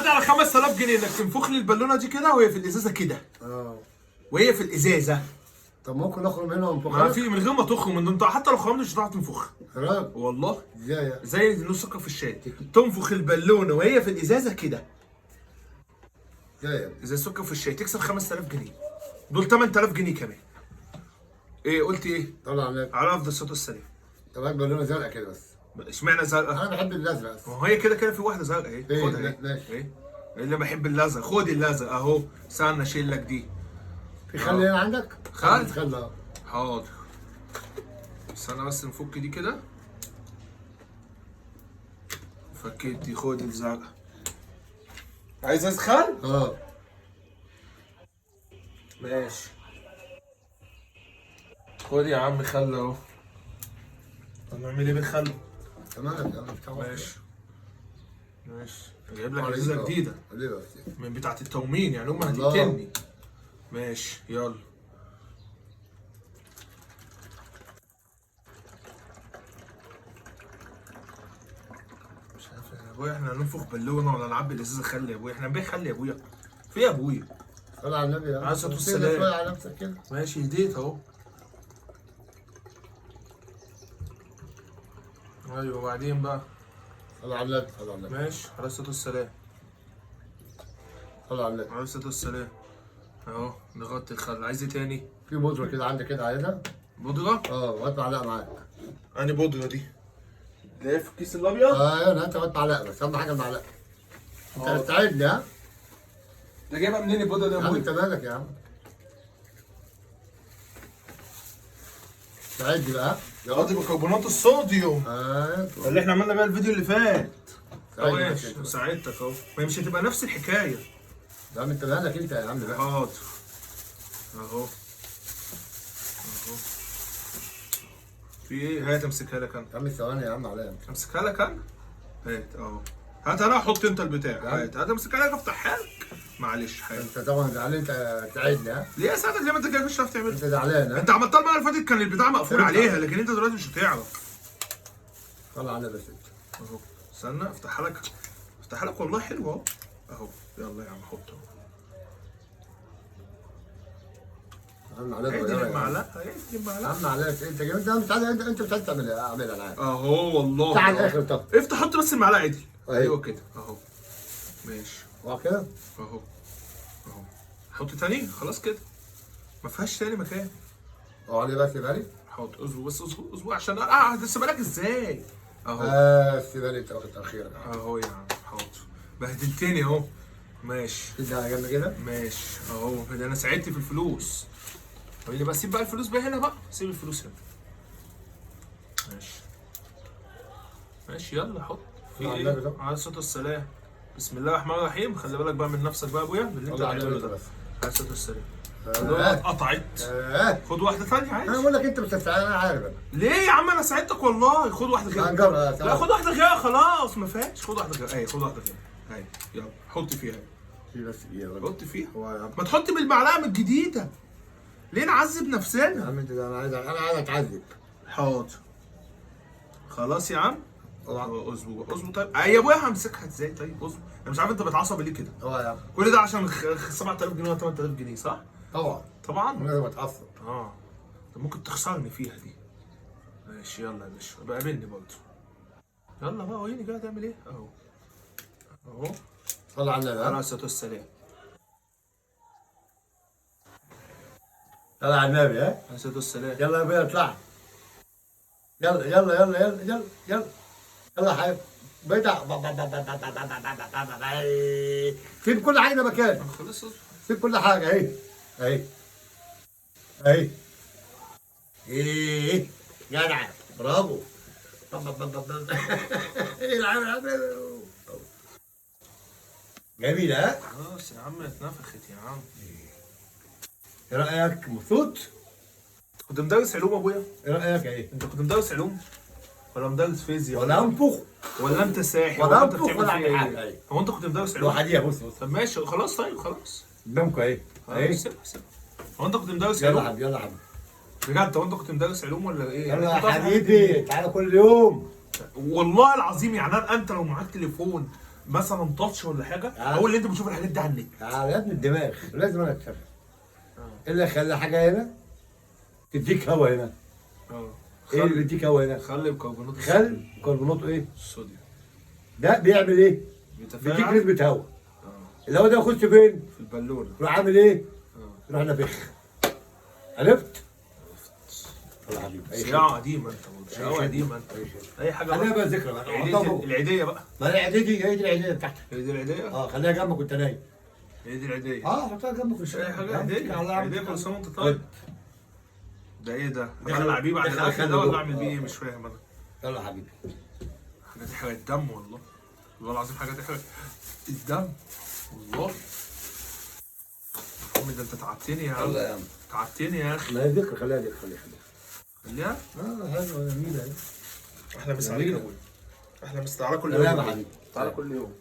قاضي على 5000 جنيه انك تنفخ لي البالونه دي كده وهي في الازازه كده. وهي في الازازه. طب ممكن نخرج منها ونفخها؟ ما في من غير ما تخرج من انت حتى لو خرجت مش هتعرف تنفخ. خلاص. والله. ازاي يعني؟ زي نص سكر في الشاي. تنفخ البالونه وهي في الازازه كده. ازاي يعني؟ زي السكر في الشاي تكسب 5000 جنيه. دول 8000 جنيه كمان. ايه قلت ايه؟ طلع عليك. على افضل الصوت السليم. طب هات لونها زرقاء كده بس. اشمعنى زرقاء؟ انا بحب الازرق بس. ما هي كده كده في واحده زرقاء اهي. ايه؟ خدها اهي. ماشي. ايه؟ اللي بحب الازرق خد الازرق اهو. استنى اشيل لك دي. في خل هنا عندك؟ خل؟ خل اهو. حاضر. استنى بس نفك دي كده. فكيت دي. خد الزرقاء. عايز اسخن؟ اه ماشي. خد يا عم خل اهو. هنعمل ايه بالخل؟ تمام يا عم. ماشي. ماشي. جايب لك ازازه جديده من بتاعه التومين يعني هم هتقتلني. ماشي يلا. مش عارف يا ابويا احنا هننفخ بالونه ولا نعبي الازازه خل يا ابويا؟ احنا هنبيع خل يا ابويا؟ في يا ابويا؟ صل على النبي يا عم. عليه الصلاة والسلام. شوية على نفسك كده. ماشي هديت اهو. ايوه وبعدين بقى؟ صل على النبي. صل على النبي. ماشي عليه الصلاة والسلام. صل على النبي. عليه الصلاة والسلام. اهو نغطي الخل. عايز ايه تاني؟ في بودرة كده عندك كده عايزها؟ بودرة؟ وهات معلقة معاك. أنهي بودرة دي؟ اللي هي في الكيس الأبيض؟ ايوه هات معلقة بس أهم حاجة المعلقة. أنت هتساعدني ها؟ ده جايبها منين البودرة دي يا يا عم ابويا؟ أنت مالك يا عم؟ ساعدني بقى. دي بيكربونات الصوديوم. ايوه اللي احنا عملنا بيها الفيديو اللي فات. ساعدني ماشي ساعدتك اهو. ما هي مش هتبقى نفس الحكاية. يا عم أنت مالك أنت يا عم بقى. حاضر. اهو. في ايه؟ هات امسكها لك انا. يا عم ثواني يا عم عليا. امسكها لك انا. هات اهو. هات انا احط انت البتاع. هات امسكها لك افتحها لك. معلش حاجه. أنت طبعا زعلان أنت تساعدني ها؟ ليه يا سعادتك؟ ليه ما انت كده مش هتعرف تعملها؟ أنت زعلان ها؟ انت عملتها المره اللي فاتت كان البتاع مقفول عليها لكن انت دلوقتي مش هتعرف. طلع على بس انت. اهو. استنى افتحها لك. افتحها لك والله حلوه اهو. اهو. يلا يا عم حط اهو. عم عليك هي دي المعلقه. هي دي المعلقه. عم عليك انت جامد. انت مش عايز تعملها اعملها انا عارف. اهو والله. تعال على الاخر طب. افتح حط بس المعلقه دي. ايوه كده اهو. ماشي. كده اهو. اهو. حط تاني خلاص كده. ما فيهاش تاني مكان. علي بس بالي. حط اصبر بس اصبر عشان هتسيبها لك ازاي؟ اهو. بس بالي انت واخد تاخيرك. اهو يا عم حاضر. بهدلتني اهو. ماشي. تدي على جنب كده. ماشي اهو. ده انا ساعدت في الفلوس. قول لي بقى سيب بقى الفلوس بقى هنا بقى. سيب الفلوس هنا. ماشي. ماشي يلا حط. في ايه؟ على الصوت والسلام. بسم الله الرحمن الرحيم. خلي بالك بقى من نفسك بقى يا ابويا من اللي انت بتعمله ده. على الصوت والسلام. قطعت. خد واحده ثانيه عادي. انا بقول لك انت مش هتساعدني انا عارف انا. ليه يا عم انا ساعدتك والله. خد واحده غيرها. لا خد واحده غيرها خلاص ما فيهاش. خد واحده غيرها. اهي خد واحده غيرها. اهي يلا حط فيها. في بس ايه حط فيها. ما تحط بالمعلقه من الجديده. ليه نعذب نفسنا؟ يا عم انت انا عايز اتعذب. حاضر. خلاص يا عم. اصبر اصبر. طيب يا ابويا همسكها ازاي؟ طيب اصبر. انا مش عارف انت بتعصب ليه كده. يا عم كل ده عشان 7000 جنيه ولا 8000 جنيه صح؟ طبعا. انا بتعصب. طب ممكن تخسرني فيها دي. ماشي يلا يا باشا. بقى قابلني برضه. يلا بقى وريني كده هتعمل ايه؟ اهو. اهو. صل على النبي. عليه الصلاه والسلام. صل على النبي ها؟ عليه الصلاه والسلام. يلا يا ابويا اطلع. يلا يلا يلا يلا يلا يلا يلا يا حبيبي. سيب كل حاجه مكان. خلص. سيب كل حاجه اهي. اهي اهي. ايه جدع برافو. جميل ها؟ خلاص يا عم اتنفخت يا عم. ايه رايك مبسوط؟ كنت مدرس علوم ابويا؟ ايه رايك ايه؟ انت كنت مدرس علوم؟ ولا مدرس فيزياء؟ ولا انفخ ولا انت ساحر؟ ولا انت انفخ بتعمل ولا فيها اعمل ايه؟ حاجه. هو انت كنت مدرس علوم؟ لوحديها بص. طب ماشي خلاص. طيب خلاص. قدامكم اهي. اهي. سيب. هو انت كنت مدرس يلا علوم؟ يا حبيبي يلا يا حبيبي. بجد هو انت كنت مدرس علوم ولا ايه؟ يلا يا حبيبي تعالى كل يوم. والله العظيم يعني انت لو معاك تليفون مثلا تاتش ولا حاجه، هو اللي انت بتشوف الحاجات دي على النت. يا ابني الدماغ لازم انا اتصرف. اللي خلى حاجه هنا تديك هوا هنا. ايه اللي بيديك هوا هنا؟ خلي بكربونات خل كربونات ايه؟ الصوديوم. ده بيعمل ايه؟ بيديك نسبه هوا. الهوا ده يخش فين؟ في البالونه. يروح عامل ايه؟ يروح نافخ. عرفت؟ يا حبيبي صياعه قديمه انت، صياعه قديمه انت. اي حاجه خليها بقى ذكرى بقى. العيديه بقى. ما العيديه دي هي دي العيديه بتاعتك. هي دي العيديه؟ خليها جنبك وانت نايم. هي دي العيديه. حطها جنبك. مش اي حاجه عيديه. عيديه كل سنه وانت طيب. ده ايه ده؟ دخل انا حبيبي على الاكل ده ولا اعمل بيه ايه؟ جوه. مش فاهم انا. يلا يا حبيبي. حاجه دي حاجه دم والله. والله العظيم حاجه دي حاجه الدم والله. يا عم ده انت تعبتني يا عم. يلا يا عم. تعبتني يا اخي. ما هي ذكرى، خليها ذكرى، خليها؟ حلوه جميله. احلى مسا عليك يا ابويا. احلى مسا. تعالى كل يوم. يوم. تعالى كل يوم.